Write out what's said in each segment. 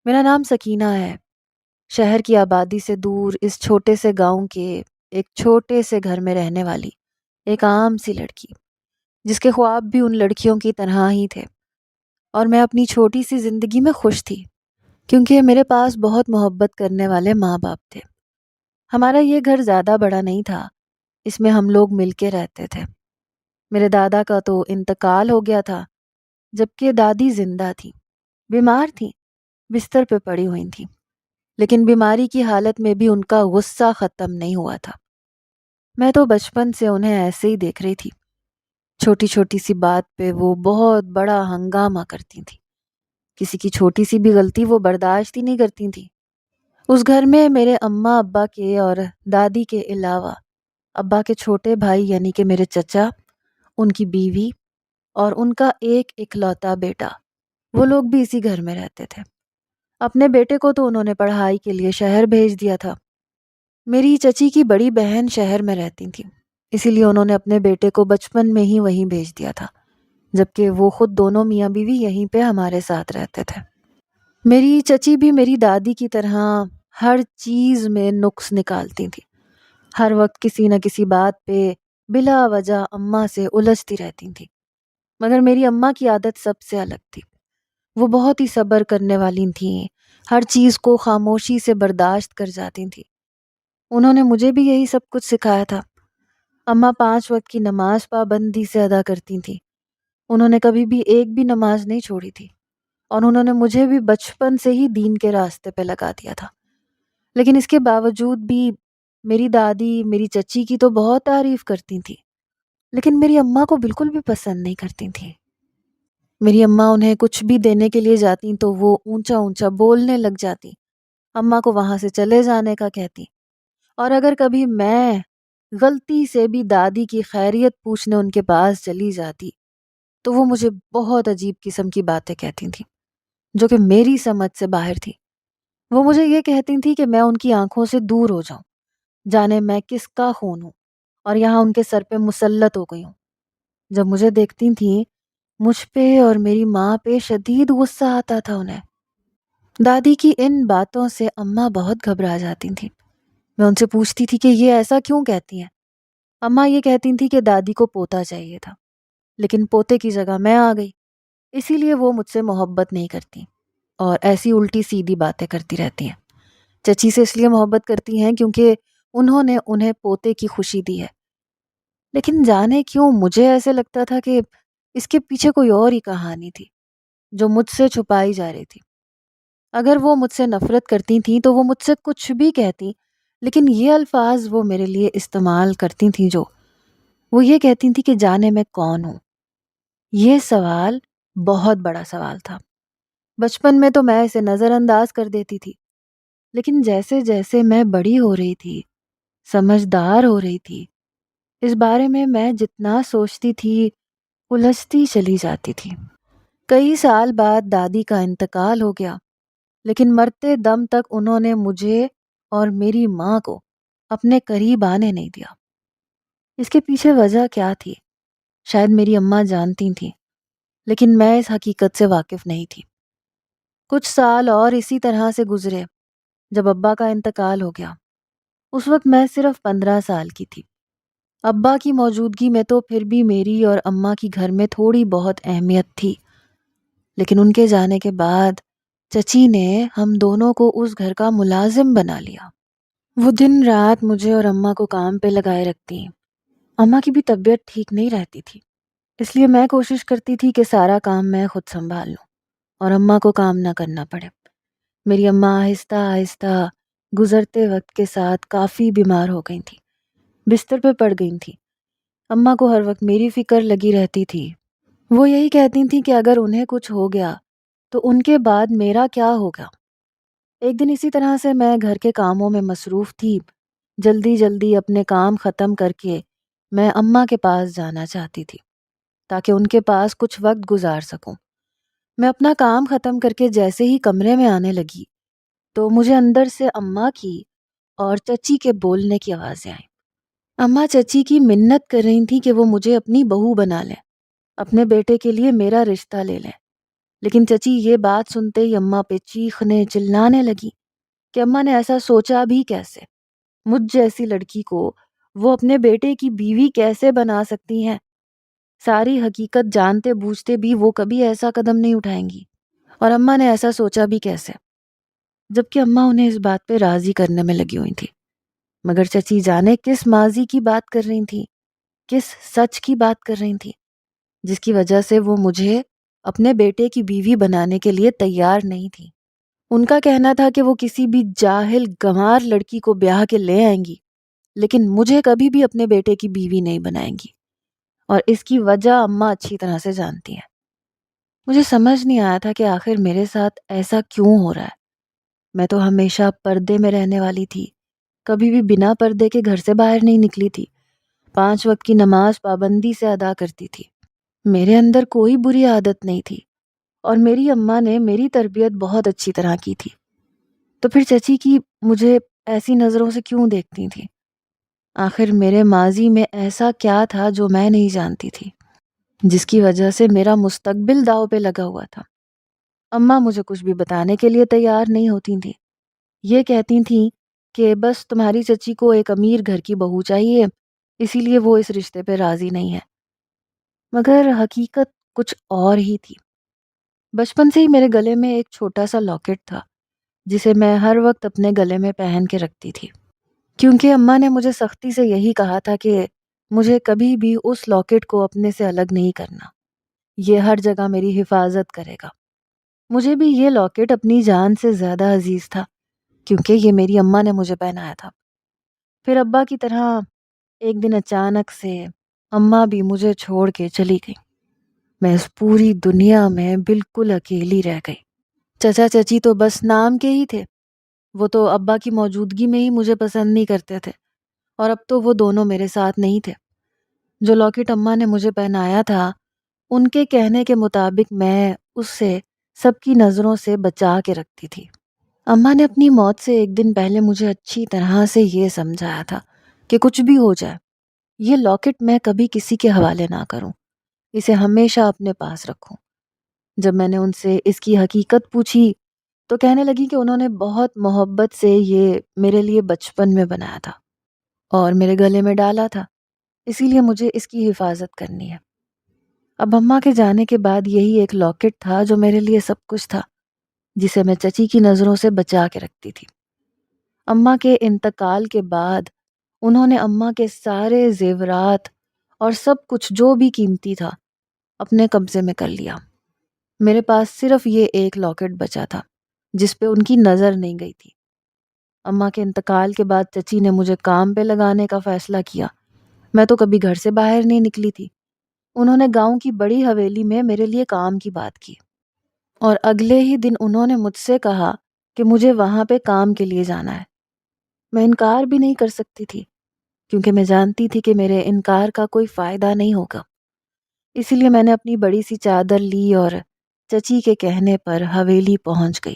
میرا نام سکینہ ہے۔ شہر کی آبادی سے دور اس چھوٹے سے گاؤں کے ایک چھوٹے سے گھر میں رہنے والی ایک عام سی لڑکی، جس کے خواب بھی ان لڑکیوں کی طرح ہی تھے، اور میں اپنی چھوٹی سی زندگی میں خوش تھی کیونکہ میرے پاس بہت محبت کرنے والے ماں باپ تھے۔ ہمارا یہ گھر زیادہ بڑا نہیں تھا، اس میں ہم لوگ مل کے رہتے تھے۔ میرے دادا کا تو انتقال ہو گیا تھا، جبکہ دادی زندہ تھی، بیمار تھی، بستر پہ پڑی ہوئی تھی، لیکن بیماری کی حالت میں بھی ان کا غصہ ختم نہیں ہوا تھا۔ میں تو بچپن سے انہیں ایسے ہی دیکھ رہی تھی، چھوٹی چھوٹی سی بات پہ وہ بہت بڑا ہنگامہ کرتی تھی، کسی کی چھوٹی سی بھی غلطی وہ برداشت ہی نہیں کرتی تھی۔ اس گھر میں میرے اماں ابا کے اور دادی کے علاوہ ابا کے چھوٹے بھائی یعنی کہ میرے چچا، ان کی بیوی اور ان کا ایک اکلوتا بیٹا، وہ لوگ بھی اسی گھر میں رہتے تھے۔ اپنے بیٹے کو تو انہوں نے پڑھائی کے لیے شہر بھیج دیا تھا۔ میری چچی کی بڑی بہن شہر میں رہتی تھی، اسی لیے انہوں نے اپنے بیٹے کو بچپن میں ہی وہیں بھیج دیا تھا، جبکہ وہ خود دونوں میاں بیوی یہیں پہ ہمارے ساتھ رہتے تھے۔ میری چچی بھی میری دادی کی طرح ہر چیز میں نقص نکالتی تھی، ہر وقت کسی نہ کسی بات پہ بلا وجہ اماں سے الجھتی رہتی تھی۔ مگر میری اماں کی عادت سب سے الگ تھی، وہ بہت ہی صبر کرنے والی تھیں، ہر چیز کو خاموشی سے برداشت کر جاتی تھیں۔ انہوں نے مجھے بھی یہی سب کچھ سکھایا تھا۔ اماں 5 وقت کی نماز پابندی سے ادا کرتی تھیں، انہوں نے کبھی بھی ایک بھی نماز نہیں چھوڑی تھی، اور انہوں نے مجھے بھی بچپن سے ہی دین کے راستے پہ لگا دیا تھا۔ لیکن اس کے باوجود بھی میری دادی میری چچی کی تو بہت تعریف کرتی تھی، لیکن میری اماں کو بالکل بھی پسند نہیں کرتی تھی۔ میری اماں انہیں کچھ بھی دینے کے لیے جاتی تو وہ اونچا اونچا بولنے لگ جاتی، اماں کو وہاں سے چلے جانے کا کہتی، اور اگر کبھی میں غلطی سے بھی دادی کی خیریت پوچھنے ان کے پاس چلی جاتی تو وہ مجھے بہت عجیب قسم کی باتیں کہتی تھیں جو کہ میری سمجھ سے باہر تھی۔ وہ مجھے یہ کہتی تھیں کہ میں ان کی آنکھوں سے دور ہو جاؤں، جانے میں کس کا خون ہوں اور یہاں ان کے سر پہ مسلط ہو گئی ہوں۔ جب مجھے دیکھتی تھیں، مجھ پہ اور میری ماں پہ شدید غصہ آتا تھا انہیں۔ دادی کی ان باتوں سے اماں بہت گھبرا جاتی تھیں۔ میں ان سے پوچھتی تھی کہ یہ ایسا کیوں کہتی ہیں؟ اماں یہ کہتی تھیں کہ دادی کو پوتا چاہیے تھا، لیکن پوتے کی جگہ میں آ گئی، اسی لیے وہ مجھ سے محبت نہیں کرتی اور ایسی الٹی سیدھی باتیں کرتی رہتی ہیں۔ چچی سے اس لیے محبت کرتی ہیں کیونکہ انہوں نے انہیں پوتے کی خوشی دی ہے، لیکن جانے کیوں مجھے ایسے لگتا تھا کہ اس کے پیچھے کوئی اور ہی کہانی تھی جو مجھ سے چھپائی جا رہی تھی۔ اگر وہ مجھ سے نفرت کرتی تھیں تو وہ مجھ سے کچھ بھی کہتی، لیکن یہ الفاظ وہ میرے لیے استعمال کرتی تھیں جو وہ یہ کہتی تھیں کہ جانے میں کون ہوں۔ یہ سوال بہت بڑا سوال تھا۔ بچپن میں تو میں اسے نظر انداز کر دیتی تھی، لیکن جیسے جیسے میں بڑی ہو رہی تھی، سمجھدار ہو رہی تھی، اس بارے میں جتنا سوچتی تھی الجھتی چلی جاتی تھی۔ کئی سال بعد دادی کا انتقال ہو گیا، لیکن مرتے دم تک انہوں نے مجھے اور میری ماں کو اپنے قریب آنے نہیں دیا۔ اس کے پیچھے وجہ کیا تھی شاید میری اماں جانتی تھیں، لیکن میں اس حقیقت سے واقف نہیں تھی۔ کچھ سال اور اسی طرح سے گزرے۔ جب ابا کا انتقال ہو گیا، اس وقت میں صرف 15 سال کی تھی۔ ابا کی موجودگی میں تو پھر بھی میری اور اماں کی گھر میں تھوڑی بہت اہمیت تھی، لیکن ان کے جانے کے بعد چچی نے ہم دونوں کو اس گھر کا ملازم بنا لیا۔ وہ دن رات مجھے اور اماں کو کام پہ لگائے رکھتی۔ اماں کی بھی طبیعت ٹھیک نہیں رہتی تھی، اس لیے میں کوشش کرتی تھی کہ سارا کام میں خود سنبھال لوں اور اماں کو کام نہ کرنا پڑے۔ میری اماں آہستہ آہستہ گزرتے وقت کے ساتھ کافی بیمار ہو گئی تھی، بستر پہ پڑ گئی تھی۔ اماں کو ہر وقت میری فکر لگی رہتی تھی۔ وہ یہی کہتی تھیں کہ اگر انہیں کچھ ہو گیا تو ان کے بعد میرا کیا ہوگا۔ ایک دن اسی طرح سے میں گھر کے کاموں میں مصروف تھی، جلدی جلدی اپنے کام ختم کر کے میں اماں کے پاس جانا چاہتی تھی تاکہ ان کے پاس کچھ وقت گزار سکوں۔ میں اپنا کام ختم کر کے جیسے ہی کمرے میں آنے لگی تو مجھے اندر سے اماں کی اور چچی کے بولنے کی آوازیں آئیں۔ اماں چچی کی منت کر رہی تھیں کہ وہ مجھے اپنی بہو بنا لیں، اپنے بیٹے کے لیے میرا رشتہ لے لیں۔ لیکن چچی یہ بات سنتے ہی اماں پہ چیخنے چلانے لگی کہ اماں نے ایسا سوچا بھی کیسے؟ مجھ جیسی لڑکی کو وہ اپنے بیٹے کی بیوی کیسے بنا سکتی ہیں؟ ساری حقیقت جانتے بوجھتے بھی وہ کبھی ایسا قدم نہیں اٹھائیں گی، اور اماں نے ایسا سوچا بھی کیسے؟ جبکہ اماں انہیں اس بات پہ راضی کرنے میں لگی ہوئی تھی، مگر چچی جانے کس ماضی کی بات کر رہی تھی، کس سچ کی بات کر رہی تھی، جس کی وجہ سے وہ مجھے اپنے بیٹے کی بیوی بنانے کے لیے تیار نہیں تھی۔ ان کا کہنا تھا کہ وہ کسی بھی جاہل گنوار لڑکی کو بیاہ کے لے آئیں گی، لیکن مجھے کبھی بھی اپنے بیٹے کی بیوی نہیں بنائیں گی، اور اس کی وجہ اماں اچھی طرح سے جانتی ہیں۔ مجھے سمجھ نہیں آیا تھا کہ آخر میرے ساتھ ایسا کیوں ہو رہا ہے۔ میں تو ہمیشہ پردے میں رہنے والی تھی، کبھی بھی بنا پردے کے گھر سے باہر نہیں نکلی تھی، 5 وقت کی نماز پابندی سے ادا کرتی تھی، میرے اندر کوئی بری عادت نہیں تھی، اور میری اماں نے میری تربیت بہت اچھی طرح کی تھی۔ تو پھر چچی کی مجھے ایسی نظروں سے کیوں دیکھتی تھی؟ آخر میرے ماضی میں ایسا کیا تھا جو میں نہیں جانتی تھی، جس کی وجہ سے میرا مستقبل داؤ پہ لگا ہوا تھا؟ اماں مجھے کچھ بھی بتانے کے لیے تیار نہیں ہوتی تھیں، یہ کہتی تھیں کہ بس تمہاری چچی کو ایک امیر گھر کی بہو چاہیے، اسی لیے وہ اس رشتے پہ راضی نہیں ہے، مگر حقیقت کچھ اور ہی تھی۔ بچپن سے ہی میرے گلے میں ایک چھوٹا سا لاکٹ تھا، جسے میں ہر وقت اپنے گلے میں پہن کے رکھتی تھی، کیونکہ اماں نے مجھے سختی سے یہی کہا تھا کہ مجھے کبھی بھی اس لاکٹ کو اپنے سے الگ نہیں کرنا، یہ ہر جگہ میری حفاظت کرے گا۔ مجھے بھی یہ لاکٹ اپنی جان سے زیادہ عزیز تھا، کیونکہ یہ میری اماں نے مجھے پہنایا تھا۔ پھر ابا کی طرح ایک دن اچانک سے اماں بھی مجھے چھوڑ کے چلی گئی، میں اس پوری دنیا میں بالکل اکیلی رہ گئی۔ چچا چچی تو بس نام کے ہی تھے، وہ تو ابا کی موجودگی میں ہی مجھے پسند نہیں کرتے تھے، اور اب تو وہ دونوں میرے ساتھ نہیں تھے۔ جو لاکٹ اماں نے مجھے پہنایا تھا، ان کے کہنے کے مطابق میں اس سے سب کی نظروں سے بچا کے رکھتی تھی۔ اماں نے اپنی موت سے ایک دن پہلے مجھے اچھی طرح سے یہ سمجھایا تھا کہ کچھ بھی ہو جائے، یہ لاکٹ میں کبھی کسی کے حوالے نہ کروں، اسے ہمیشہ اپنے پاس رکھوں۔ جب میں نے ان سے اس کی حقیقت پوچھی تو کہنے لگی کہ انہوں نے بہت محبت سے یہ میرے لیے بچپن میں بنایا تھا اور میرے گلے میں ڈالا تھا، اسی لیے مجھے اس کی حفاظت کرنی ہے۔ اب اماں کے جانے کے بعد یہی ایک لاکٹ تھا جو میرے لیے سب کچھ تھا، جسے میں چچی کی نظروں سے بچا کے رکھتی تھی۔ اماں کے انتقال کے بعد انہوں نے اماں کے سارے زیورات اور سب کچھ جو بھی قیمتی تھا اپنے قبضے میں کر لیا۔ میرے پاس صرف یہ ایک لاکٹ بچا تھا جس پہ ان کی نظر نہیں گئی تھی۔ اماں کے انتقال کے بعد چچی نے مجھے کام پہ لگانے کا فیصلہ کیا۔ میں تو کبھی گھر سے باہر نہیں نکلی تھی۔ انہوں نے گاؤں کی بڑی حویلی میں میرے لیے کام کی بات کی، اور اگلے ہی دن انہوں نے مجھ سے کہا کہ مجھے وہاں پہ کام کے لیے جانا ہے۔ میں انکار بھی نہیں کر سکتی تھی، کیونکہ میں جانتی تھی کہ میرے انکار کا کوئی فائدہ نہیں ہوگا۔ اسی لیے میں نے اپنی بڑی سی چادر لی اور چچی کے کہنے پر حویلی پہنچ گئی۔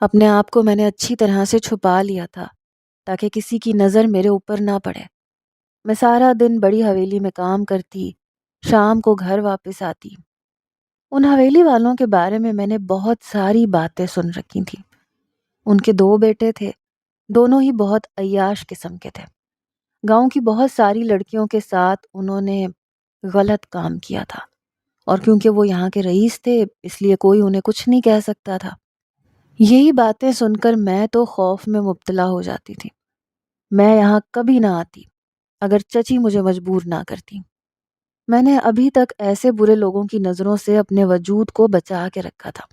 اپنے آپ کو میں نے اچھی طرح سے چھپا لیا تھا تاکہ کسی کی نظر میرے اوپر نہ پڑے۔ میں سارا دن بڑی حویلی میں کام کرتی، شام کو گھر واپس آتی۔ ان حویلی والوں کے بارے میں نے بہت ساری باتیں سن رکھی تھیں۔ ان کے 2 بیٹے تھے، دونوں ہی بہت عیاش قسم کے تھے۔ گاؤں کی بہت ساری لڑکیوں کے ساتھ انہوں نے غلط کام کیا تھا، اور کیونکہ وہ یہاں کے رئیس تھے اس لیے کوئی انہیں کچھ نہیں کہہ سکتا تھا۔ یہی باتیں سن کر میں تو خوف میں مبتلا ہو جاتی تھی۔ میں یہاں کبھی نہ آتی اگر چچی مجھے مجبور نہ کرتی۔ میں نے ابھی تک ایسے برے لوگوں کی نظروں سے اپنے وجود کو بچا کے رکھا تھا،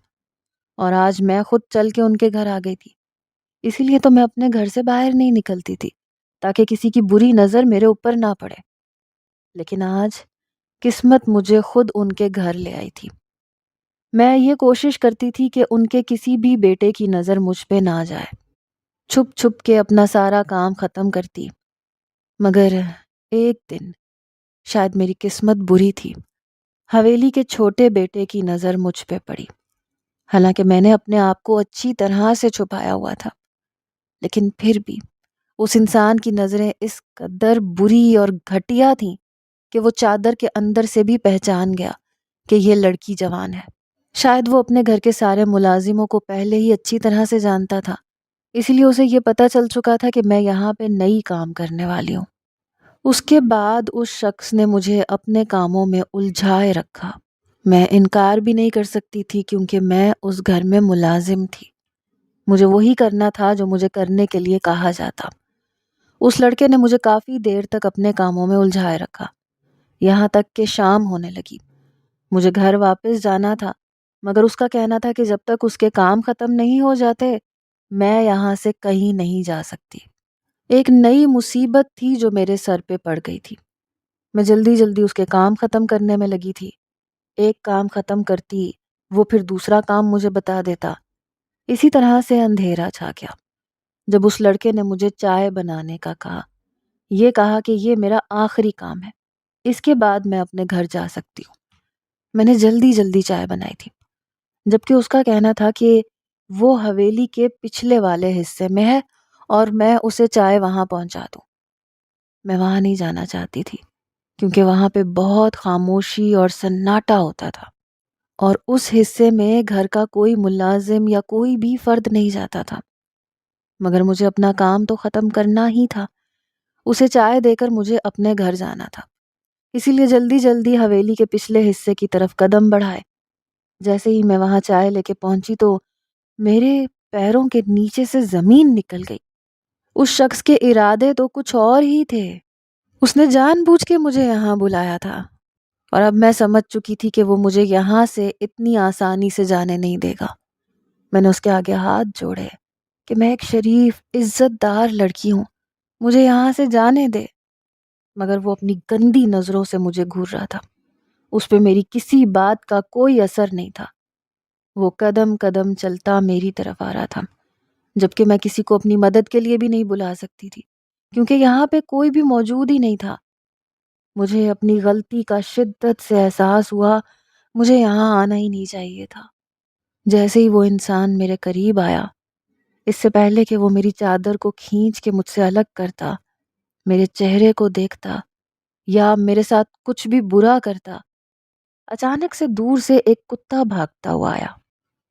اور آج میں خود چل کے ان کے گھر آ گئی تھی۔ اسی لیے تو میں اپنے گھر سے باہر نہیں نکلتی تھی تاکہ کسی کی بری نظر میرے اوپر نہ پڑے۔ لیکن آج قسمت مجھے خود ان کے گھر لے آئی تھی۔ میں یہ کوشش کرتی تھی کہ ان کے کسی بھی بیٹے کی نظر مجھ پہ نہ جائے، چھپ چھپ کے اپنا سارا کام ختم کرتی، مگر ایک دن شاید میری قسمت بری تھی، حویلی کے چھوٹے بیٹے کی نظر مجھ پہ پڑی۔ حالانکہ میں نے اپنے آپ کو اچھی طرح سے چھپایا ہوا تھا، لیکن پھر بھی اس انسان کی نظریں اس قدر بری اور گھٹیا تھیں کہ وہ چادر کے اندر سے بھی پہچان گیا کہ یہ لڑکی جوان ہے۔ شاید وہ اپنے گھر کے سارے ملازموں کو پہلے ہی اچھی طرح سے جانتا تھا، اس لیے اسے یہ پتہ چل چکا تھا کہ میں یہاں پہ نئی کام کرنے والی ہوں۔ اس کے بعد اس شخص نے مجھے اپنے کاموں میں الجھائے رکھا۔ میں انکار بھی نہیں کر سکتی تھی کیونکہ میں اس گھر میں ملازم تھی۔ مجھے وہی کرنا تھا جو مجھے کرنے کے لیے کہا جاتا۔ اس لڑکے نے مجھے کافی دیر تک اپنے کاموں میں الجھائے رکھا، یہاں تک کہ شام ہونے لگی۔ مجھے گھر واپس جانا تھا، مگر اس کا کہنا تھا کہ جب تک اس کے کام ختم نہیں ہو جاتے میں یہاں سے کہیں نہیں جا سکتی۔ ایک نئی مصیبت تھی جو میرے سر پہ پڑ گئی تھی۔ میں جلدی جلدی اس کے کام ختم کرنے میں لگی تھی۔ ایک کام ختم کرتی وہ پھر دوسرا کام مجھے بتا دیتا۔ اسی طرح سے اندھیرا چھا گیا جب اس لڑکے نے مجھے چائے بنانے کا کہا۔ یہ کہا کہ یہ میرا آخری کام ہے، اس کے بعد میں اپنے گھر جا سکتی ہوں۔ میں نے جلدی جلدی چائے بنائی تھی، جبکہ اس کا کہنا تھا کہ وہ حویلی کے پچھلے والے حصے میں ہے اور میں اسے چائے وہاں پہنچا دوں۔ میں وہاں نہیں جانا چاہتی تھی کیونکہ وہاں پہ بہت خاموشی اور سناٹا ہوتا تھا، اور اس حصے میں گھر کا کوئی ملازم یا کوئی بھی فرد نہیں جاتا تھا۔ مگر مجھے اپنا کام تو ختم کرنا ہی تھا، اسے چائے دے کر مجھے اپنے گھر جانا تھا۔ اسی لیے جلدی جلدی حویلی کے پچھلے حصے کی طرف قدم بڑھائے۔ جیسے ہی میں وہاں چائے لے کے پہنچی تو میرے پیروں کے نیچے سے زمین نکل گئی۔ اس شخص کے ارادے تو کچھ اور ہی تھے۔ اس نے جان بوجھ کے مجھے یہاں بلایا تھا، اور اب میں سمجھ چکی تھی کہ وہ مجھے یہاں سے اتنی آسانی سے جانے نہیں دے گا۔ میں نے اس کے آگے ہاتھ جوڑے کہ میں ایک شریف عزت دار لڑکی ہوں، مجھے یہاں سے جانے دے۔ مگر وہ اپنی گندی نظروں سے مجھے گھور رہا تھا، اس پہ میری کسی بات کا کوئی اثر نہیں تھا۔ وہ قدم قدم چلتا میری طرف آ رہا تھا، جبکہ میں کسی کو اپنی مدد کے لیے بھی نہیں بلا سکتی تھی کیونکہ یہاں پہ کوئی بھی موجود ہی نہیں تھا۔ مجھے اپنی غلطی کا شدت سے احساس ہوا، مجھے یہاں آنا ہی نہیں چاہیے تھا۔ جیسے ہی وہ انسان میرے قریب آیا، اس سے پہلے کہ وہ میری چادر کو کھینچ کے مجھ سے الگ کرتا، میرے چہرے کو دیکھتا یا میرے ساتھ کچھ بھی برا کرتا، اچانک سے دور سے ایک کتا بھاگتا ہوا آیا۔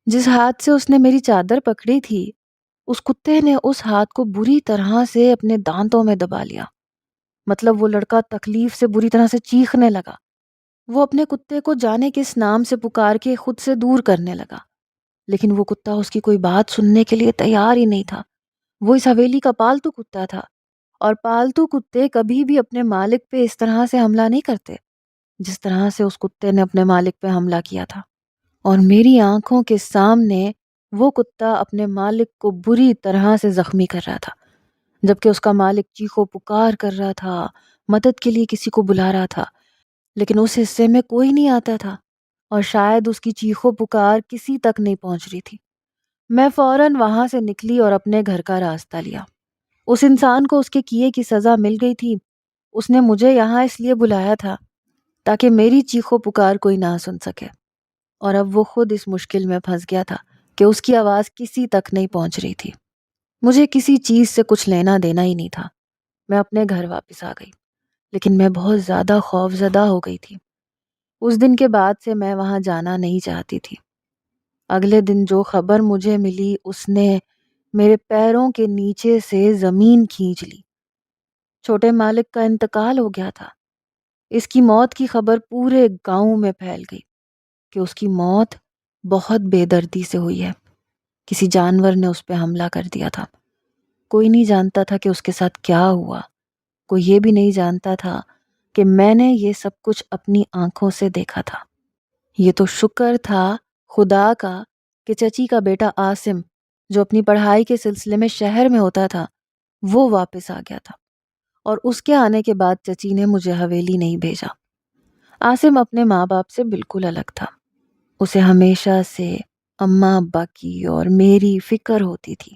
جس ہاتھ سے اس نے میری چادر پکڑی تھی، اس کتے نے اس ہاتھ کو بری طرح سے اپنے دانتوں میں دبا لیا۔ مطلب وہ لڑکا تکلیف سے بری طرح سے چیخنے لگا۔ وہ اپنے کتے کو جانے کس نام سے پکار کے خود سے دور کرنے لگا، لیکن وہ کتا اس کی کوئی بات سننے کے لیے تیار ہی نہیں تھا۔ وہ اس حویلی کا پالتو کتا تھا، اور پالتو کتے کبھی بھی اپنے مالک پہ اس طرح سے حملہ نہیں کرتے جس طرح سے اس کتے نے اپنے مالک پہ حملہ کیا تھا۔ اور میری آنکھوں کے سامنے وہ کتا اپنے مالک کو بری طرح سے زخمی کر رہا تھا، جبکہ اس کا مالک چیخو پکار کر رہا تھا، مدد کے لیے کسی کو بلا رہا تھا، لیکن اس حصے میں کوئی نہیں آتا تھا، اور شاید اس کی چیخو پکار کسی تک نہیں پہنچ رہی تھی۔ میں فوراً وہاں سے نکلی اور اپنے گھر کا راستہ لیا۔ اس انسان کو اس کے کیے کی سزا مل گئی تھی۔ اس نے مجھے یہاں اس لیے بلایا تھا تاکہ میری چیخو پکار کوئی نہ سن سکے، اور اب وہ خود اس مشکل میں پھنس گیا تھا کہ اس کی آواز کسی تک نہیں پہنچ رہی تھی۔ مجھے کسی چیز سے کچھ لینا دینا ہی نہیں تھا۔ میں اپنے گھر واپس آ گئی، لیکن میں بہت زیادہ خوفزدہ ہو گئی تھی۔ اس دن کے بعد سے میں وہاں جانا نہیں چاہتی تھی۔ اگلے دن جو خبر مجھے ملی اس نے میرے پیروں کے نیچے سے زمین کھینچ لی۔ چھوٹے مالک کا انتقال ہو گیا تھا۔ اس کی موت کی خبر پورے گاؤں میں پھیل گئی کہ اس کی موت بہت بے دردی سے ہوئی ہے، کسی جانور نے اس پہ حملہ کر دیا تھا۔ کوئی نہیں جانتا تھا کہ اس کے ساتھ کیا ہوا، کوئی یہ بھی نہیں جانتا تھا کہ میں نے یہ سب کچھ اپنی آنکھوں سے دیکھا تھا۔ یہ تو شکر تھا خدا کا کہ چچی کا بیٹا عاصم، جو اپنی پڑھائی کے سلسلے میں شہر میں ہوتا تھا، وہ واپس آ گیا تھا، اور اس کے آنے کے بعد چچی نے مجھے حویلی نہیں بھیجا۔ عاصم اپنے ماں باپ سے بالکل الگ تھا۔ اسے ہمیشہ سے اماں ابا کی اور میری فکر ہوتی تھی۔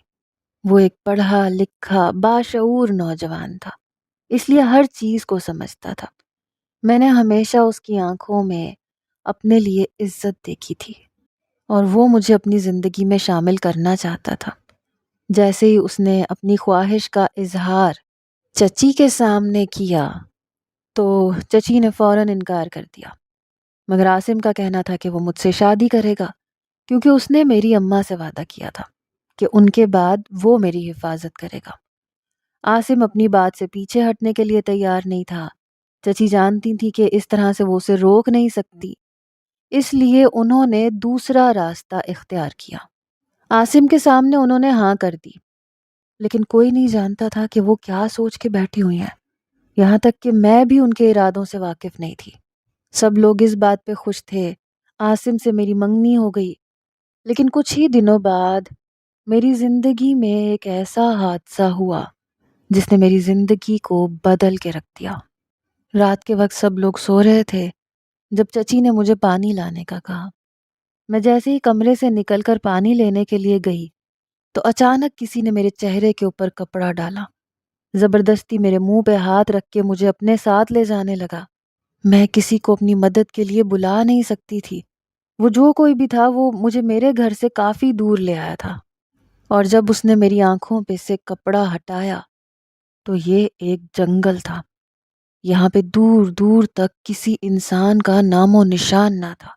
وہ ایک پڑھا لکھا باشعور نوجوان تھا، اس لیے ہر چیز کو سمجھتا تھا۔ میں نے ہمیشہ اس کی آنکھوں میں اپنے لیے عزت دیکھی تھی، اور وہ مجھے اپنی زندگی میں شامل کرنا چاہتا تھا۔ جیسے ہی اس نے اپنی خواہش کا اظہار چچی کے سامنے کیا تو چچی نے فوراً انکار کر دیا، مگر عاصم کا کہنا تھا کہ وہ مجھ سے شادی کرے گا کیونکہ اس نے میری اماں سے وعدہ کیا تھا کہ ان کے بعد وہ میری حفاظت کرے گا۔ عاصم اپنی بات سے پیچھے ہٹنے کے لیے تیار نہیں تھا۔ چچی جانتی تھی کہ اس طرح سے وہ اسے روک نہیں سکتی، اس لیے انہوں نے دوسرا راستہ اختیار کیا۔ عاصم کے سامنے انہوں نے ہاں کر دی، لیکن کوئی نہیں جانتا تھا کہ وہ کیا سوچ کے بیٹھی ہوئی ہیں، یہاں تک کہ میں بھی ان کے ارادوں سے واقف نہیں تھی۔ سب لوگ اس بات پہ خوش تھے، عاصم سے میری منگنی ہو گئی، لیکن کچھ ہی دنوں بعد میری زندگی میں ایک ایسا حادثہ ہوا جس نے میری زندگی کو بدل کے رکھ دیا۔ رات کے وقت سب لوگ سو رہے تھے جب چچی نے مجھے پانی لانے کا کہا۔ میں جیسے ہی کمرے سے نکل کر پانی لینے کے لیے گئی تو اچانک کسی نے میرے چہرے کے اوپر کپڑا ڈالا، زبردستی میرے منہ پہ ہاتھ رکھ کے مجھے اپنے ساتھ لے جانے لگا۔ میں کسی کو اپنی مدد کے لیے بلا نہیں سکتی تھی، وہ جو کوئی بھی تھا وہ مجھے میرے گھر سے کافی دور لے آیا تھا، اور جب اس نے میری آنکھوں پہ سے کپڑا ہٹایا تو یہ ایک جنگل تھا۔ یہاں پہ دور دور تک کسی انسان کا نام و نشان نہ تھا۔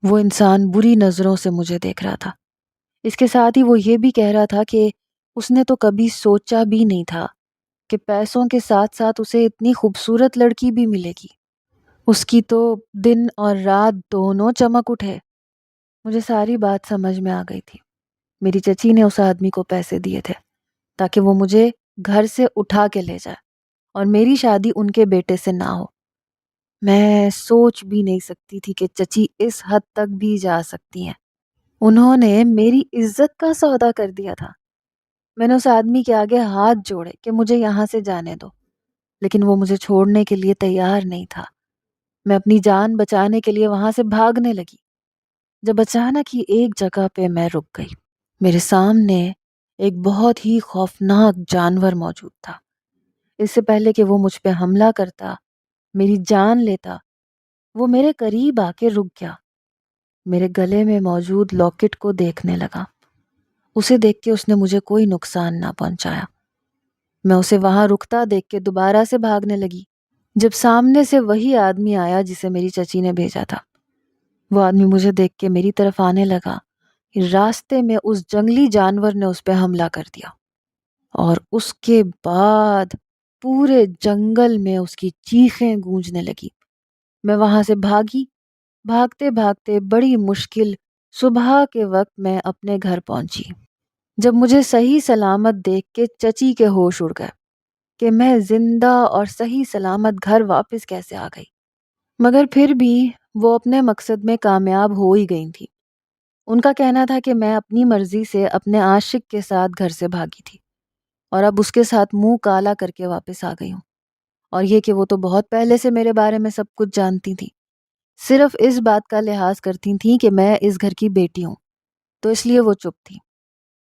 وہ انسان بری نظروں سے مجھے دیکھ رہا تھا، اس کے ساتھ ہی وہ یہ بھی کہہ رہا تھا کہ اس نے تو کبھی سوچا بھی نہیں تھا کہ پیسوں کے ساتھ ساتھ اسے اتنی خوبصورت لڑکی بھی ملے گی۔ اس کی تو دن اور رات دونوں چمک اٹھے۔ مجھے ساری بات سمجھ میں آ گئی تھی۔ میری چچی نے اس آدمی کو پیسے دیے تھے تاکہ وہ مجھے گھر سے اٹھا کے لے جائے اور میری شادی ان کے بیٹے سے نہ ہو۔ میں سوچ بھی نہیں سکتی تھی کہ چچی اس حد تک بھی جا سکتی ہیں۔ انہوں نے میری عزت کا سودا کر دیا تھا۔ میں نے اس آدمی کے آگے ہاتھ جوڑے کہ مجھے یہاں سے جانے دو، لیکن وہ مجھے چھوڑنے کے لیے تیار نہیں تھا۔ میں اپنی جان بچانے کے لیے وہاں سے بھاگنے لگی جب اچانک ہی ایک جگہ پہ میں رک گئی۔ میرے سامنے ایک بہت ہی خوفناک جانور موجود تھا۔ اس سے پہلے کہ وہ مجھ پہ حملہ کرتا، میری جان لیتا، وہ میرے قریب آ کے رک گیا۔ میرے گلے میں موجود لاکٹ کو دیکھنے لگا۔ اسے دیکھ کے اس نے مجھے کوئی نقصان نہ پہنچایا۔ میں اسے وہاں رکتا دیکھ کے دوبارہ سے بھاگنے لگی جب سامنے سے وہی آدمی آیا جسے میری چچی نے بھیجا تھا۔ وہ آدمی مجھے دیکھ کے میری طرف آنے لگا۔ راستے میں اس جنگلی جانور نے اس پہ حملہ کر دیا، اور اس کے بعد پورے جنگل میں اس کی چیخیں گونجنے لگی۔ میں وہاں سے بھاگی، بھاگتے بھاگتے بڑی مشکل صبح کے وقت میں اپنے گھر پہنچی، جب مجھے صحیح سلامت دیکھ کے چچی کے ہوش اڑ گئے کہ میں زندہ اور صحیح سلامت گھر واپس کیسے آ گئی۔ مگر پھر بھی وہ اپنے مقصد میں کامیاب ہو ہی گئی تھی۔ ان کا کہنا تھا کہ میں اپنی مرضی سے اپنے عاشق کے ساتھ گھر سے بھاگی تھی اور اب اس کے ساتھ منہ کالا کر کے واپس آ گئی ہوں، اور یہ کہ وہ تو بہت پہلے سے میرے بارے میں سب کچھ جانتی تھی، صرف اس بات کا لحاظ کرتی تھیں کہ میں اس گھر کی بیٹی ہوں، تو اس لیے وہ چپ تھی۔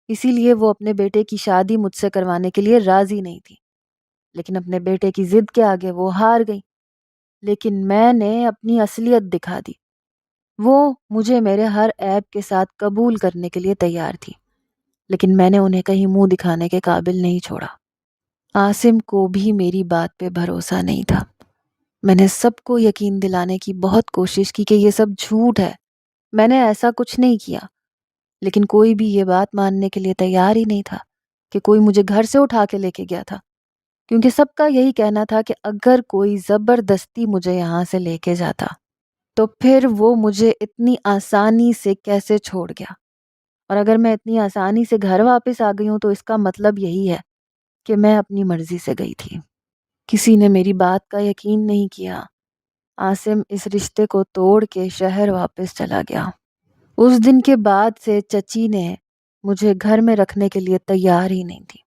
اسی لیے وہ اپنے بیٹے کی شادی مجھ سے کروانے کے لیے راضی نہیں تھی، لیکن اپنے بیٹے کی ضد کے آگے وہ ہار گئی۔ لیکن میں نے اپنی اصلیت دکھا دی۔ وہ مجھے میرے ہر عیب کے ساتھ قبول کرنے کے لیے تیار تھی، لیکن میں نے انہیں کہیں منہ دکھانے کے قابل نہیں چھوڑا۔ عاصم کو بھی میری بات پہ بھروسہ نہیں تھا۔ میں نے سب کو یقین دلانے کی بہت کوشش کی کہ یہ سب جھوٹ ہے، میں نے ایسا کچھ نہیں کیا، لیکن کوئی بھی یہ بات ماننے کے لیے تیار ہی نہیں تھا کہ کوئی مجھے گھر سے اٹھا کے لے کے گیا تھا، کیونکہ سب کا یہی کہنا تھا کہ اگر کوئی زبردستی مجھے یہاں سے لے کے جاتا تو پھر وہ مجھے اتنی آسانی سے کیسے چھوڑ گیا، اور اگر میں اتنی آسانی سے گھر واپس آ گئی ہوں تو اس کا مطلب یہی ہے کہ میں اپنی مرضی سے گئی تھی۔ کسی نے میری بات کا یقین نہیں کیا۔ عاصم اس رشتے کو توڑ کے شہر واپس چلا گیا۔ اس دن کے بعد سے چچی نے مجھے گھر میں رکھنے کے لیے تیار ہی نہیں تھی۔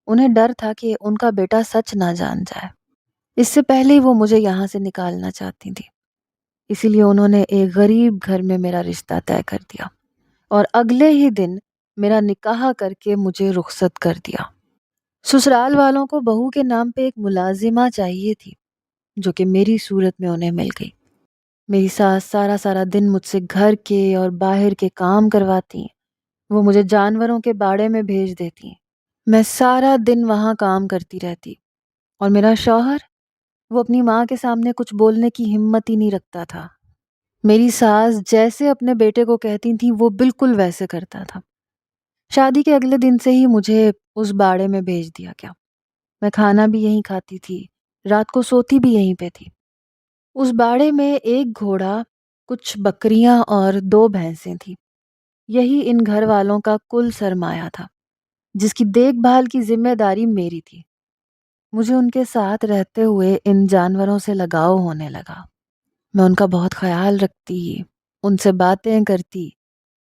انہیں ڈر تھا کہ ان کا بیٹا سچ نہ جان جائے۔ اس سے پہلے ہی وہ مجھے یہاں سے نکالنا چاہتی تھی، اسی لیے انہوں نے ایک غریب گھر میں میرا رشتہ طے کر دیا اور اگلے ہی دن میرا نکاح کر کے مجھے رخصت کر دیا۔ سسرال والوں کو بہو کے نام پہ ایک ملازمہ چاہیے تھی، جو کہ میری صورت میں انہیں مل گئی۔ میری ساس سارا سارا دن مجھ سے گھر کے اور باہر کے کام کرواتی ہیں، وہ مجھے جانوروں کے باڑے میں بھیج دیتی ہیں، میں سارا دن وہاں کام کرتی رہتی، اور میرا شوہر وہ اپنی ماں کے سامنے کچھ بولنے کی ہمت ہی نہیں رکھتا تھا۔ میری ساس جیسے اپنے بیٹے کو کہتی تھی وہ بالکل ویسے کرتا تھا۔ شادی کے اگلے دن سے ہی مجھے اس باڑے میں بھیج دیا گیا۔ میں کھانا بھی یہیں کھاتی تھی، رات کو سوتی بھی یہیں پہ تھی۔ اس باڑے میں ایک گھوڑا، کچھ بکریاں اور 2 بھینسیں تھیں۔ یہی ان گھر والوں کا کل سرمایہ تھا، جس کی دیکھ بھال کی ذمہ داری میری تھی۔ مجھے ان کے ساتھ رہتے ہوئے ان جانوروں سے لگاؤ ہونے لگا۔ میں ان کا بہت خیال رکھتی، ان سے باتیں کرتی۔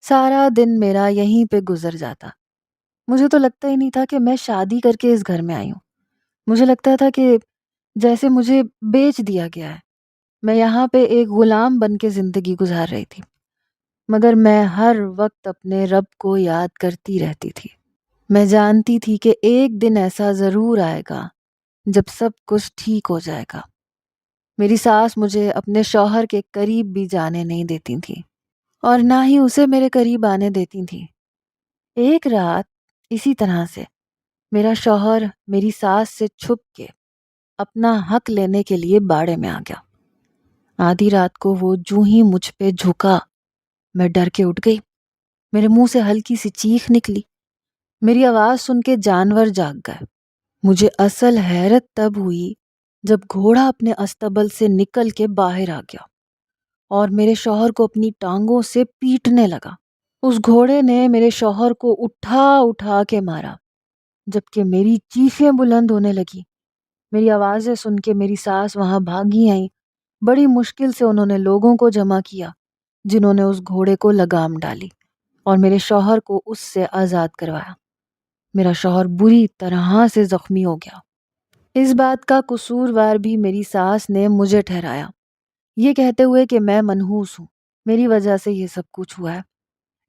سارا دن میرا یہیں پہ گزر جاتا۔ مجھے تو لگتا ہی نہیں تھا کہ میں شادی کر کے اس گھر میں آئی ہوں۔ مجھے لگتا تھا کہ جیسے مجھے بیچ دیا گیا ہے۔ میں یہاں پہ ایک غلام بن کے زندگی گزار رہی تھی، مگر میں ہر وقت اپنے رب کو یاد کرتی رہتی تھی۔ میں جانتی تھی کہ ایک دن ایسا ضرور آئے گا جب سب کچھ ٹھیک ہو جائے گا۔ میری ساس مجھے اپنے شوہر کے قریب بھی جانے نہیں دیتی تھی اور نہ ہی اسے میرے قریب آنے دیتی تھی۔ ایک رات اسی طرح سے میرا شوہر میری ساس سے چھپ کے اپنا حق لینے کے لیے باڑے میں آ گیا۔ آدھی رات کو وہ جوں ہی مجھ پہ جھکا، میں ڈر کے اٹھ گئی۔ میرے منہ سے ہلکی سی چیخ نکلی۔ میری آواز سن کے جانور جاگ گئے۔ مجھے اصل حیرت تب ہوئی جب گھوڑا اپنے استبل سے نکل کے باہر آ گیا اور میرے شوہر کو اپنی ٹانگوں سے پیٹنے لگا۔ اس گھوڑے نے میرے شوہر کو اٹھا اٹھا کے مارا، جبکہ میری چیخیں بلند ہونے لگی۔ میری آوازیں سن کے میری ساس وہاں بھاگی آئیں۔ بڑی مشکل سے انہوں نے لوگوں کو جمع کیا، جنہوں نے اس گھوڑے کو لگام ڈالی اور میرے شوہر کو اس سے آزاد کروایا۔ میرا شوہر بری طرح سے زخمی ہو گیا۔ اس بات کا قصوروار بھی میری ساس نے مجھے ٹھہرایا، یہ کہتے ہوئے کہ میں منحوس ہوں، میری وجہ سے یہ سب کچھ ہوا ہے۔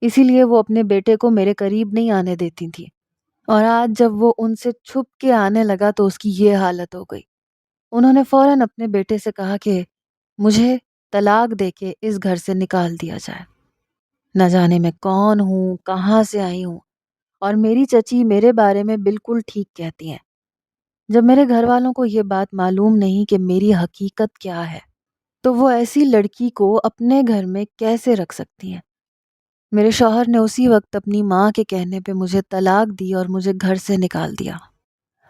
اسی لیے وہ اپنے بیٹے کو میرے قریب نہیں آنے دیتی تھی، اور آج جب وہ ان سے چھپ کے آنے لگا تو اس کی یہ حالت ہو گئی۔ انہوں نے فوراً اپنے بیٹے سے کہا کہ مجھے طلاق دے کے اس گھر سے نکال دیا جائے۔ نہ جانے میں کون ہوں، کہاں سے آئی ہوں، اور میری چچی میرے بارے میں بالکل ٹھیک کہتی ہیں۔ جب میرے گھر والوں کو یہ بات معلوم نہیں کہ میری حقیقت کیا ہے، تو وہ ایسی لڑکی کو اپنے گھر میں کیسے رکھ سکتی ہیں؟ میرے شوہر نے اسی وقت اپنی ماں کے کہنے پہ مجھے طلاق دی اور مجھے گھر سے نکال دیا۔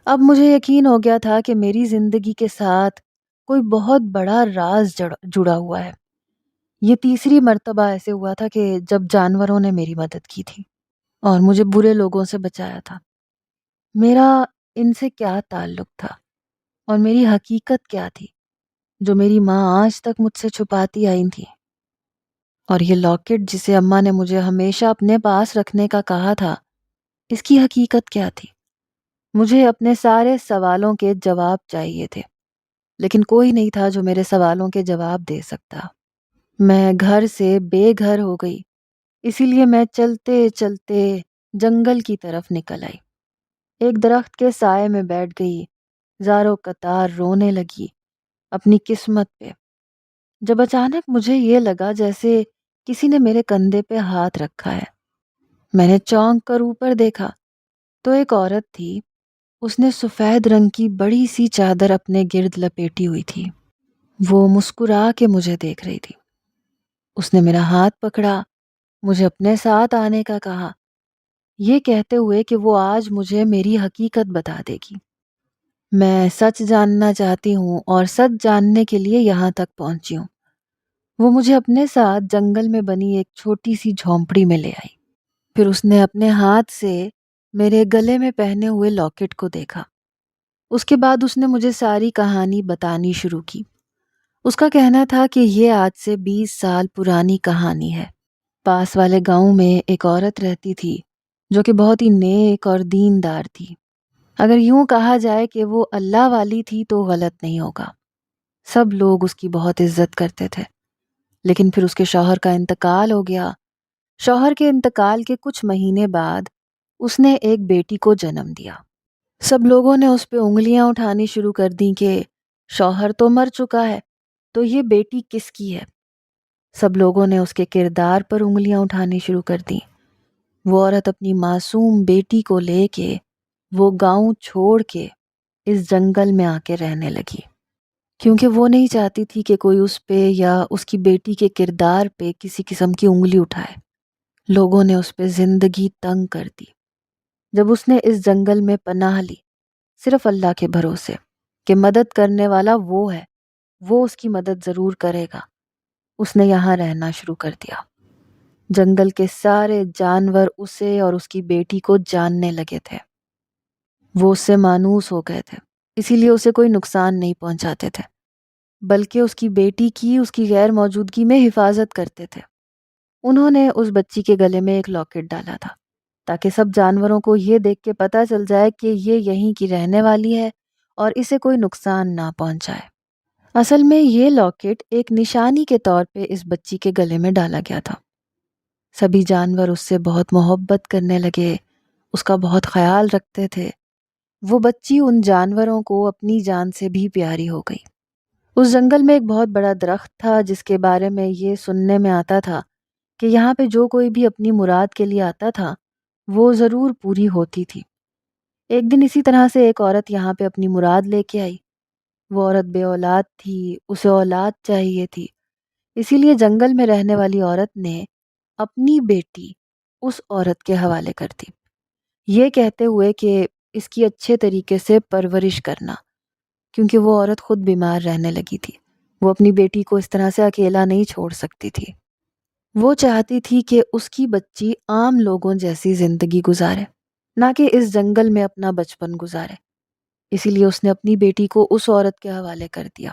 اب مجھے یقین ہو گیا تھا کہ میری زندگی کے ساتھ کوئی بہت بڑا راز جڑا ہوا ہے۔ یہ تیسری مرتبہ ایسے ہوا تھا کہ جب جانوروں نے میری مدد کی تھی اور مجھے برے لوگوں سے بچایا تھا۔ میرا ان سے کیا تعلق تھا اور میری حقیقت کیا تھی جو میری ماں آج تک مجھ سے چھپاتی آئی تھی؟ اور یہ لاکٹ جسے اماں نے مجھے ہمیشہ اپنے پاس رکھنے کا کہا تھا، اس کی حقیقت کیا تھی؟ مجھے اپنے سارے سوالوں کے جواب چاہیے تھے، لیکن کوئی نہیں تھا جو میرے سوالوں کے جواب دے سکتا۔ میں گھر سے بے گھر ہو گئی، اسی لیے میں چلتے چلتے جنگل کی طرف نکل آئی۔ ایک درخت کے سائے میں بیٹھ گئی، زاروں قطار رونے لگی اپنی قسمت پہ، جب اچانک مجھے یہ لگا جیسے کسی نے میرے کندھے پہ ہاتھ رکھا ہے۔ میں نے چونک کر اوپر دیکھا تو ایک عورت تھی۔ اس نے سفید رنگ کی بڑی سی چادر اپنے گرد لپیٹی ہوئی تھی۔ وہ مسکرا کے مجھے دیکھ رہی تھی۔ اس نے میرا ہاتھ پکڑا، مجھے اپنے ساتھ آنے کا کہا، یہ کہتے ہوئے کہ وہ آج مجھے میری حقیقت بتا دے گی۔ میں سچ جاننا چاہتی ہوں اور سچ جاننے کے لیے یہاں تک پہنچی ہوں۔ وہ مجھے اپنے ساتھ جنگل میں بنی ایک چھوٹی سی جھونپڑی میں لے آئی۔ پھر اس نے اپنے ہاتھ سے میرے گلے میں پہنے ہوئے لاکٹ کو دیکھا۔ اس کے بعد اس نے مجھے ساری کہانی بتانی شروع کی۔ اس کا کہنا تھا کہ یہ آج سے 20 سال پرانی کہانی ہے۔ پاس والے گاؤں میں ایک عورت رہتی تھی جو کہ بہت ہی نیک اور دیندار تھی۔ اگر یوں کہا جائے کہ وہ اللہ والی تھی تو غلط نہیں ہوگا۔ سب لوگ اس کی بہت عزت کرتے تھے، لیکن پھر اس کے شوہر کا انتقال ہو گیا۔ شوہر کے انتقال کے کچھ مہینے بعد اس نے ایک بیٹی کو جنم دیا۔ سب لوگوں نے اس پہ انگلیاں اٹھانی شروع کر دیں کہ شوہر تو مر چکا ہے تو یہ بیٹی کس کی ہے۔ سب لوگوں نے اس کے کردار پر انگلیاں اٹھانی شروع کر دیں۔ وہ عورت اپنی معصوم بیٹی کو لے کے وہ گاؤں چھوڑ کے اس جنگل میں آ کے رہنے لگی۔ کیونکہ وہ نہیں چاہتی تھی کہ کوئی اس پہ یا اس کی بیٹی کے کردار پہ کسی قسم کی انگلی اٹھائے۔ لوگوں نے اس پہ زندگی تنگ کر دی۔ جب اس نے اس جنگل میں پناہ لی، صرف اللہ کے بھروسے کہ مدد کرنے والا وہ ہے، وہ اس کی مدد ضرور کرے گا، اس نے یہاں رہنا شروع کر دیا۔ جنگل کے سارے جانور اسے اور اس کی بیٹی کو جاننے لگے تھے۔ وہ اس سے مانوس ہو گئے تھے، اسی لیے اسے کوئی نقصان نہیں پہنچاتے تھے، بلکہ اس کی بیٹی کی اس کی غیر موجودگی میں حفاظت کرتے تھے۔ انہوں نے اس بچی کے گلے میں ایک لاکٹ ڈالا تھا تاکہ سب جانوروں کو یہ دیکھ کے پتہ چل جائے کہ یہ یہیں کی رہنے والی ہے اور اسے کوئی نقصان نہ پہنچائے۔ اصل میں یہ لاکٹ ایک نشانی کے طور پہ اس بچی کے گلے میں ڈالا گیا تھا۔ سبھی جانور اس سے بہت محبت کرنے لگے، اس کا بہت خیال رکھتے تھے۔ وہ بچی ان جانوروں کو اپنی جان سے بھی پیاری ہو گئی۔ اس جنگل میں ایک بہت بڑا درخت تھا جس کے بارے میں یہ سننے میں آتا تھا کہ یہاں پہ جو کوئی بھی اپنی مراد کے لیے آتا تھا وہ ضرور پوری ہوتی تھی۔ ایک دن اسی طرح سے ایک عورت یہاں پہ اپنی مراد لے کے آئی۔ وہ عورت بے اولاد تھی، اسے اولاد چاہیے تھی، اسی لیے جنگل میں رہنے والی عورت نے اپنی بیٹی اس عورت کے حوالے کر دی، یہ کہتے ہوئے کہ اس کی اچھے طریقے سے پرورش کرنا، کیونکہ وہ عورت خود بیمار رہنے لگی تھی۔ وہ اپنی بیٹی کو اس طرح سے اکیلا نہیں چھوڑ سکتی تھی۔ وہ چاہتی تھی کہ اس کی بچی عام لوگوں جیسی زندگی گزارے، نہ کہ اس جنگل میں اپنا بچپن گزارے۔ اسی لیے اس نے اپنی بیٹی کو اس عورت کے حوالے کر دیا۔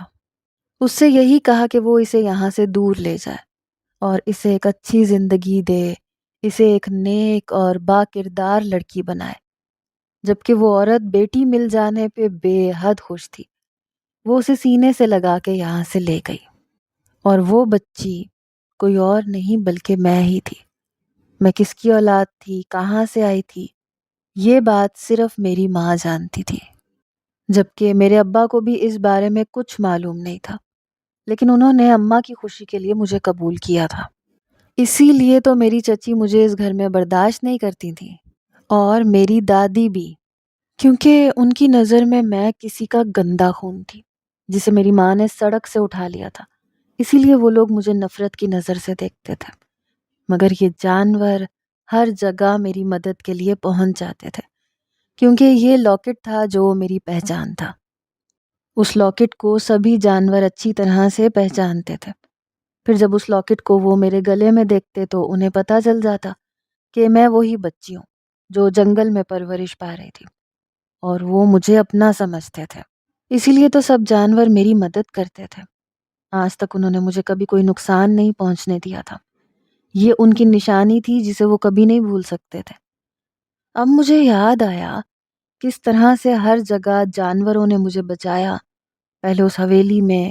اس سے یہی کہا کہ وہ اسے یہاں سے دور لے جائے اور اسے ایک اچھی زندگی دے، اسے ایک نیک اور با کردار لڑکی بنائے۔ جبکہ وہ عورت بیٹی مل جانے پہ بے حد خوش تھی۔ وہ اسے سینے سے لگا کے یہاں سے لے گئی، اور وہ بچی کوئی اور نہیں بلکہ میں ہی تھی۔ میں کس کی اولاد تھی، کہاں سے آئی تھی، یہ بات صرف میری ماں جانتی تھی، جبکہ میرے ابا کو بھی اس بارے میں کچھ معلوم نہیں تھا، لیکن انہوں نے اماں کی خوشی کے لیے مجھے قبول کیا تھا۔ اسی لیے تو میری چچی مجھے اس گھر میں برداشت نہیں کرتی تھی، اور میری دادی بھی، کیونکہ ان کی نظر میں کسی کا گندا خون تھی جسے میری ماں نے سڑک سے اٹھا لیا تھا۔ اسی لیے وہ لوگ مجھے نفرت کی نظر سے دیکھتے تھے۔ مگر یہ جانور ہر جگہ میری مدد کے لیے پہنچ جاتے تھے، کیونکہ یہ لاکٹ تھا جو میری پہچان تھا۔ اس لاکٹ کو سبھی جانور اچھی طرح سے پہچانتے تھے۔ پھر جب اس لاکٹ کو وہ میرے گلے میں دیکھتے تو انہیں پتہ چل جاتا کہ میں وہی بچی ہوں جو جنگل میں پرورش پا رہی تھی، اور وہ مجھے اپنا سمجھتے تھے۔ اسی لیے تو سب جانور میری مدد کرتے تھے۔ آج تک انہوں نے مجھے کبھی کوئی نقصان نہیں پہنچنے دیا تھا۔ یہ ان کی نشانی تھی جسے وہ کبھی نہیں بھول سکتے تھے۔ اب مجھے یاد آیا کس طرح سے ہر جگہ جانوروں نے مجھے بچایا، پہلے اس حویلی میں،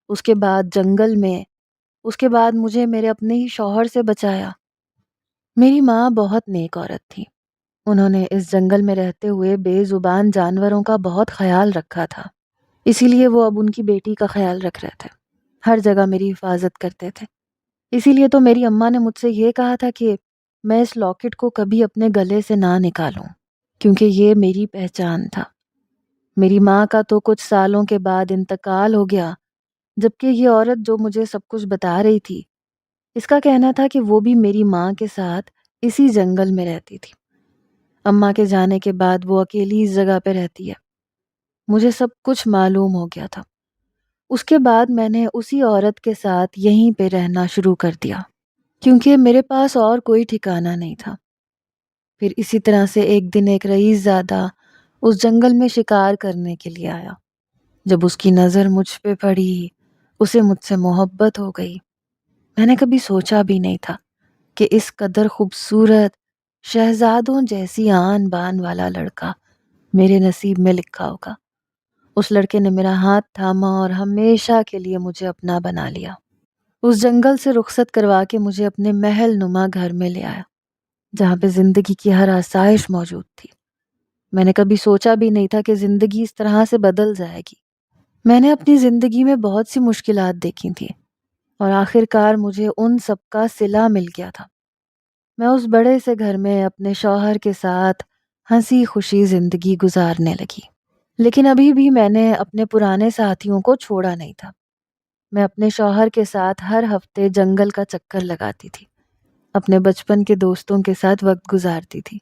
اس کے بعد جنگل میں، اس کے بعد مجھے میرے اپنے ہی شوہر سے بچایا۔ میری ماں بہت نیک عورت تھی۔ انہوں نے اس جنگل میں رہتے ہوئے بے زبان جانوروں کا بہت خیال رکھا تھا، اسی لیے وہ اب ان کی بیٹی کا خیال رکھ رہے تھے، ہر جگہ میری حفاظت کرتے تھے۔ اسی لیے تو میری اماں نے مجھ سے یہ کہا تھا کہ میں اس لاکٹ کو کبھی اپنے گلے سے نہ نکالوں، کیونکہ یہ میری پہچان تھا۔ میری ماں کا تو کچھ سالوں کے بعد انتقال ہو گیا، جبکہ یہ عورت جو مجھے سب کچھ بتا رہی تھی، اس کا کہنا تھا کہ وہ بھی میری ماں کے ساتھ اسی جنگل میں رہتی تھی۔ اماں کے جانے کے بعد وہ اکیلی اس جگہ پہ رہتی ہے۔ مجھے سب کچھ معلوم ہو گیا تھا۔ اس کے بعد میں نے اسی عورت کے ساتھ یہیں پہ رہنا شروع کر دیا، کیونکہ میرے پاس اور کوئی ٹھکانہ نہیں تھا۔ پھر اسی طرح سے ایک دن ایک رئیس زادہ اس جنگل میں شکار کرنے کے لیے آیا۔ جب اس کی نظر مجھ پہ پڑی، اسے مجھ سے محبت ہو گئی۔ میں نے کبھی سوچا بھی نہیں تھا کہ اس قدر خوبصورت، شہزادوں جیسی آن بان والا لڑکا میرے نصیب میں لکھا ہوگا۔ اس لڑکے نے میرا ہاتھ تھاما اور ہمیشہ کے لیے مجھے اپنا بنا لیا۔ اس جنگل سے رخصت کروا کے مجھے اپنے محل نما گھر میں لے آیا، جہاں پہ زندگی کی ہر آسائش موجود تھی۔ میں نے کبھی سوچا بھی نہیں تھا کہ زندگی اس طرح سے بدل جائے گی۔ میں نے اپنی زندگی میں بہت سی مشکلات دیکھی تھیں، اور آخر کار مجھے ان سب کا صلہ مل گیا تھا۔ میں اس بڑے سے گھر میں اپنے شوہر کے ساتھ ہنسی خوشی زندگی گزارنے لگی۔ لیکن ابھی بھی میں نے اپنے پرانے ساتھیوں کو چھوڑا نہیں تھا۔ میں اپنے شوہر کے ساتھ ہر ہفتے جنگل کا چکر لگاتی تھی، اپنے بچپن کے دوستوں کے ساتھ وقت گزارتی تھی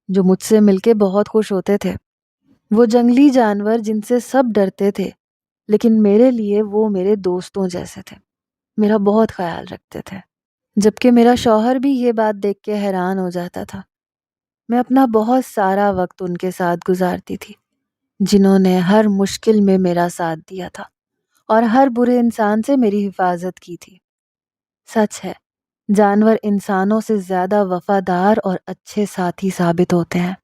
جو مجھ سے مل کے بہت خوش ہوتے تھے۔ وہ جنگلی جانور جن سے سب ڈرتے تھے، لیکن میرے لیے وہ میرے دوستوں جیسے تھے، میرا بہت خیال رکھتے تھے۔ جبکہ میرا شوہر بھی یہ بات دیکھ کے حیران ہو جاتا تھا۔ میں اپنا بہت سارا وقت ان کے ساتھ گزارتی تھی، جنہوں نے ہر مشکل میں میرا ساتھ دیا تھا اور ہر برے انسان سے میری حفاظت کی تھی۔ سچ ہے، جانور انسانوں سے زیادہ وفادار اور اچھے ساتھی ثابت ہوتے ہیں۔